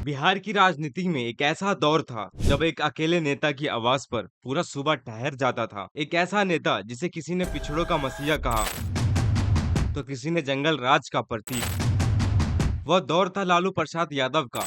बिहार की राजनीति में एक ऐसा दौर था जब एक अकेले नेता की आवाज पर पूरा सूबा ठहर जाता था। एक ऐसा नेता जिसे किसी ने पिछड़ों का मसीहा कहा तो किसी ने जंगल राज का प्रतीक। वह दौर था लालू प्रसाद यादव का।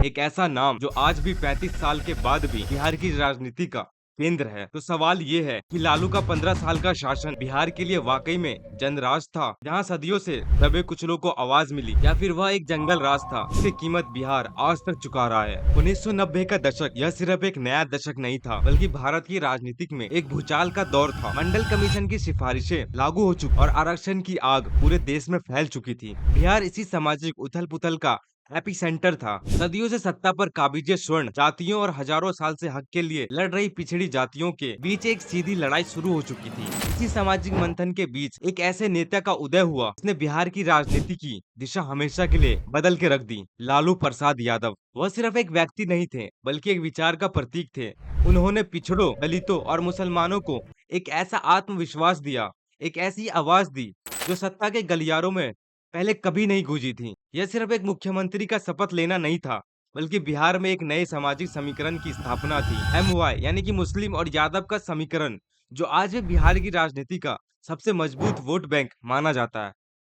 एक ऐसा नाम जो आज भी 35 साल के बाद भी बिहार की राजनीति का केंद्र है। तो सवाल ये है कि लालू का 15 साल का शासन बिहार के लिए वाकई में जनराज था, जहां सदियों से दबे कुचलों को आवाज मिली, या फिर वह एक जंगल राज था जिसकी कीमत बिहार आज तक चुका रहा है। 1990 का दशक यह सिर्फ एक नया दशक नहीं था, बल्कि भारत की राजनीति में एक भूचाल का दौर था। मंडल कमीशन की सिफारिशें लागू हो चुकी और आरक्षण की आग पूरे देश में फैल चुकी थी। बिहार इसी सामाजिक उथल पुथल का एपी सेंटर था। सदियों से सत्ता पर काबिज स्वर्ण जातियों और हजारों साल से हक के लिए लड़ रही पिछड़ी जातियों के बीच एक सीधी लड़ाई शुरू हो चुकी थी। इसी सामाजिक मंथन के बीच एक ऐसे नेता का उदय हुआ जिसने बिहार की राजनीति की दिशा हमेशा के लिए बदल के रख दी। लालू प्रसाद यादव। वह सिर्फ एक व्यक्ति नहीं थे, बल्कि एक विचार का प्रतीक थे। उन्होंने पिछड़ों, दलितों और मुसलमानों को एक ऐसा आत्मविश्वास दिया, एक ऐसी आवाज दी जो सत्ता के गलियारों में पहले कभी नहीं गूंजी थी। यह सिर्फ एक मुख्यमंत्री का शपथ लेना नहीं था, बल्कि बिहार में एक नए सामाजिक समीकरण की स्थापना थी। MY यानी कि मुस्लिम और यादव का समीकरण, जो आज भी बिहार की राजनीति का सबसे मजबूत वोट बैंक माना जाता है।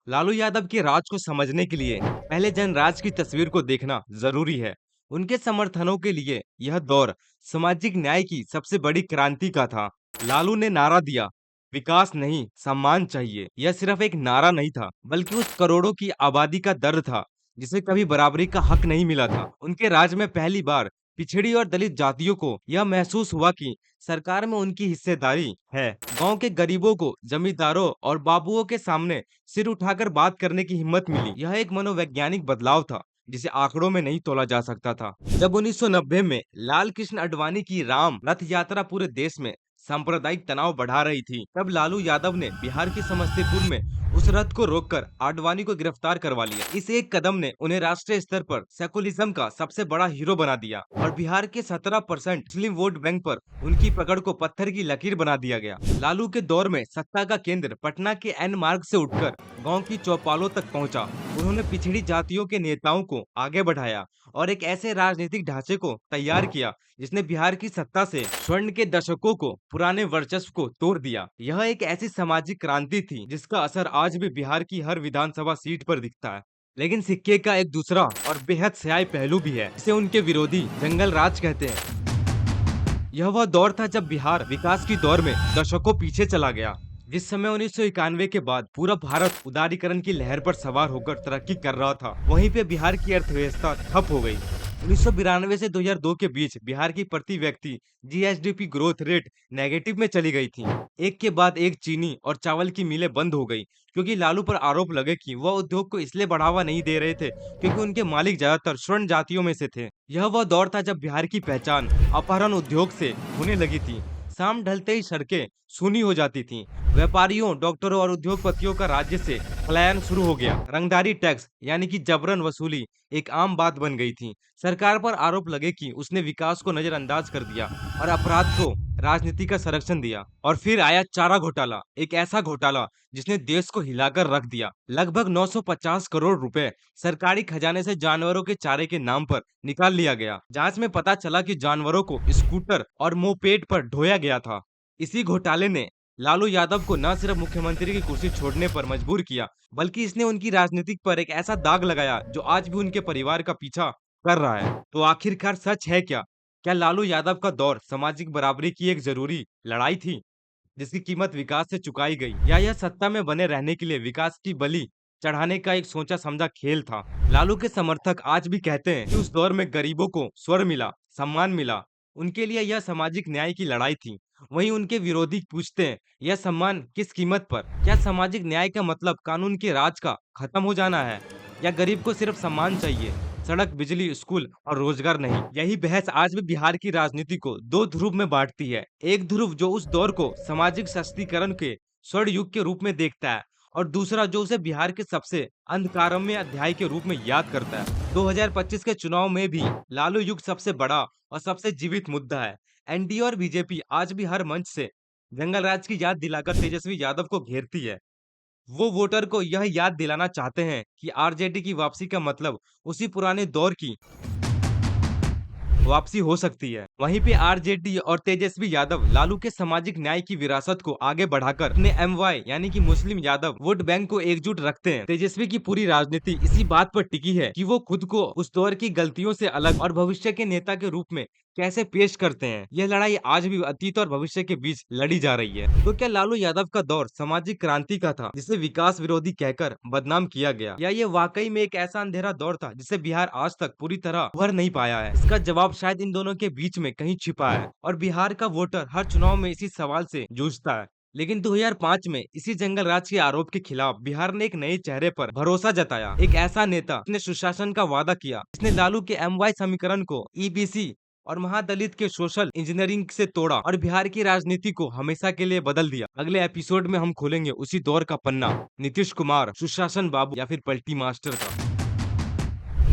लालू यादव के राज को समझने के लिए पहले जनराज की तस्वीर को देखना जरूरी है। उनके समर्थनों के लिए यह दौर सामाजिक न्याय की सबसे बड़ी क्रांति का था। लालू ने नारा दिया, विकास नहीं सम्मान चाहिए। यह सिर्फ एक नारा नहीं था, बल्कि उस करोड़ों की आबादी का दर्द था जिसे कभी बराबरी का हक नहीं मिला था। उनके राज में पहली बार पिछड़ी और दलित जातियों को यह महसूस हुआ कि सरकार में उनकी हिस्सेदारी है। गांव के गरीबों को जमींदारों और बाबुओं के सामने सिर उठाकर बात करने की हिम्मत मिली। यह एक मनोवैज्ञानिक बदलाव था जिसे आंकड़ों में नहीं तोला जा सकता था। जब 1990 में लाल कृष्ण आडवाणी की राम रथ यात्रा पूरे देश में सांप्रदायिक तनाव बढ़ा रही थी, तब लालू यादव ने बिहार के समस्तीपुर में उस रथ को रोककर आडवाणी को गिरफ्तार करवा लिया। इस एक कदम ने उन्हें राष्ट्रीय स्तर पर सेकुलरिज्म का सबसे बड़ा हीरो बना दिया और बिहार के 17% मुस्लिम वोट बैंक पर उनकी पकड़ को पत्थर की लकीर बना दिया गया। लालू के दौर में सत्ता का केंद्र पटना के एन मार्ग से उठकर गांव की चौपालों तक पहुंचा। उन्होंने पिछड़ी जातियों के नेताओं को आगे बढ़ाया और एक ऐसे राजनीतिक ढांचे को तैयार किया जिसने बिहार की सत्ता से स्वर्ण के दशकों को पुराने वर्चस्व को तोड़ दिया। यह एक ऐसी सामाजिक क्रांति थी जिसका असर आज भी बिहार की हर विधानसभा सीट पर दिखता है। लेकिन सिक्के का एक दूसरा और बेहद स्याही पहलू भी है, जिसे उनके विरोधी जंगल राज कहते हैं। यह वह दौर था जब बिहार विकास की दौर में दशकों पीछे चला गया। जिस समय 1991 के बाद पूरा भारत उदारीकरण की लहर पर सवार होकर तरक्की कर रहा था, वहीं पे बिहार की अर्थव्यवस्था ठप हो गई। 1992 से 2002 के बीच बिहार की प्रति व्यक्ति GSDP ग्रोथ रेट नेगेटिव में चली गई थी। एक के बाद एक चीनी और चावल की मिलें बंद हो गई, क्योंकि लालू पर आरोप लगे कि वह उद्योग को इसलिए बढ़ावा नहीं दे रहे थे क्योंकि उनके मालिक ज्यादातर स्वर्ण जातियों में से थे। यह वह दौर था जब बिहार की पहचान अपहरण उद्योग से होने लगी थी। शाम ढलते ही सड़कें सूनी हो जाती थीं। व्यापारियों, डॉक्टरों और उद्योगपतियों का राज्य से पलायन शुरू हो गया। रंगदारी टैक्स यानी कि जबरन वसूली एक आम बात बन गई थी। सरकार पर आरोप लगे कि उसने विकास को नजरअंदाज कर दिया और अपराध को राजनीति का संरक्षण दिया। और फिर आया चारा घोटाला, एक ऐसा घोटाला जिसने देश को हिलाकर रख दिया। लगभग 950 करोड़ रुपए सरकारी खजाने से जानवरों के चारे के नाम पर निकाल लिया गया। जांच में पता चला कि जानवरों को स्कूटर और मोपेड पर ढोया गया था। इसी घोटाले ने लालू यादव को न सिर्फ मुख्यमंत्री की कुर्सी छोड़ने पर मजबूर किया, बल्कि इसने उनकी राजनीति पर एक ऐसा दाग लगाया जो आज भी उनके परिवार का पीछा कर रहा है। तो आखिरकार सच है क्या? क्या लालू यादव का दौर सामाजिक बराबरी की एक जरूरी लड़ाई थी जिसकी कीमत विकास से चुकाई गई, या यह सत्ता में बने रहने के लिए विकास की बलि चढ़ाने का एक सोचा समझा खेल था? लालू के समर्थक आज भी कहते हैं कि उस दौर में गरीबों को स्वर मिला, सम्मान मिला, उनके लिए यह सामाजिक न्याय की लड़ाई थी। वहीं उनके विरोधी पूछते हैं, यह सम्मान किस कीमत पर? क्या सामाजिक न्याय का मतलब कानून के राज का खत्म हो जाना है, या गरीब को सिर्फ सम्मान चाहिए, सड़क, बिजली, स्कूल और रोजगार नहीं? यही बहस आज भी बिहार की राजनीति को दो ध्रुव में बांटती है। एक ध्रुव जो उस दौर को सामाजिक सशक्तिकरण के स्वर्ण युग के रूप में देखता है, और दूसरा जो उसे बिहार के सबसे अंधकारमय अध्याय के रूप में याद करता है। 2025 के चुनाव में भी लालू युग सबसे बड़ा और सबसे जीवित मुद्दा है। एनडीए और बीजेपी आज भी हर मंच से जंगल राज की याद दिलाकर तेजस्वी यादव को घेरती है। वो वोटर को यह याद दिलाना चाहते हैं कि आरजेडी की वापसी का मतलब उसी पुराने दौर की वापसी हो सकती है। वहीं पे आरजेडी और तेजस्वी यादव लालू के सामाजिक न्याय की विरासत को आगे बढ़ाकर अपने एमवाई यानी कि मुस्लिम यादव वोट बैंक को एकजुट रखते हैं। तेजस्वी की पूरी राजनीति इसी बात पर टिकी है कि वो खुद को उस दौर की गलतियों से अलग और भविष्य के नेता के रूप में कैसे पेश करते हैं। यह लड़ाई आज भी अतीत और भविष्य के बीच लड़ी जा रही है। तो क्या लालू यादव का दौर सामाजिक क्रांति का था जिसे विकास विरोधी कहकर बदनाम किया गया, या ये वाकई में एक ऐसा अंधेरा दौर था जिसे बिहार आज तक पूरी तरह उभर नहीं पाया है? इसका जवाब शायद इन दोनों के बीच में कहीं छिपा है और बिहार का वोटर हर चुनाव में इसी सवाल से जूझता है। लेकिन 2005 में इसी जंगल राज के आरोप के खिलाफ बिहार ने एक नए चेहरे पर भरोसा जताया। एक ऐसा नेता जिसने सुशासन का वादा किया, जिसने लालू के एमवाई समीकरण को ईबीसी और महादलित के सोशल इंजीनियरिंग से तोड़ा और बिहार की राजनीति को हमेशा के लिए बदल दिया। अगले एपिसोड में हम खोलेंगे उसी दौर का पन्ना, नीतीश कुमार, सुशासन बाबू या फिर पलटी मास्टर का।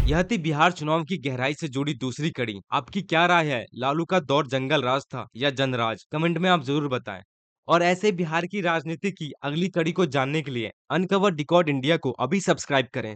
यह थी बिहार चुनाव की गहराई से जुड़ी दूसरी कड़ी। आपकी क्या राय है? लालू का दौर जंगल राज था या जनराज? कमेंट में आप जरूर बताएं। और ऐसे बिहार की राजनीति की अगली कड़ी को जानने के लिए अनकवर डिकॉड इंडिया को अभी सब्सक्राइब करें।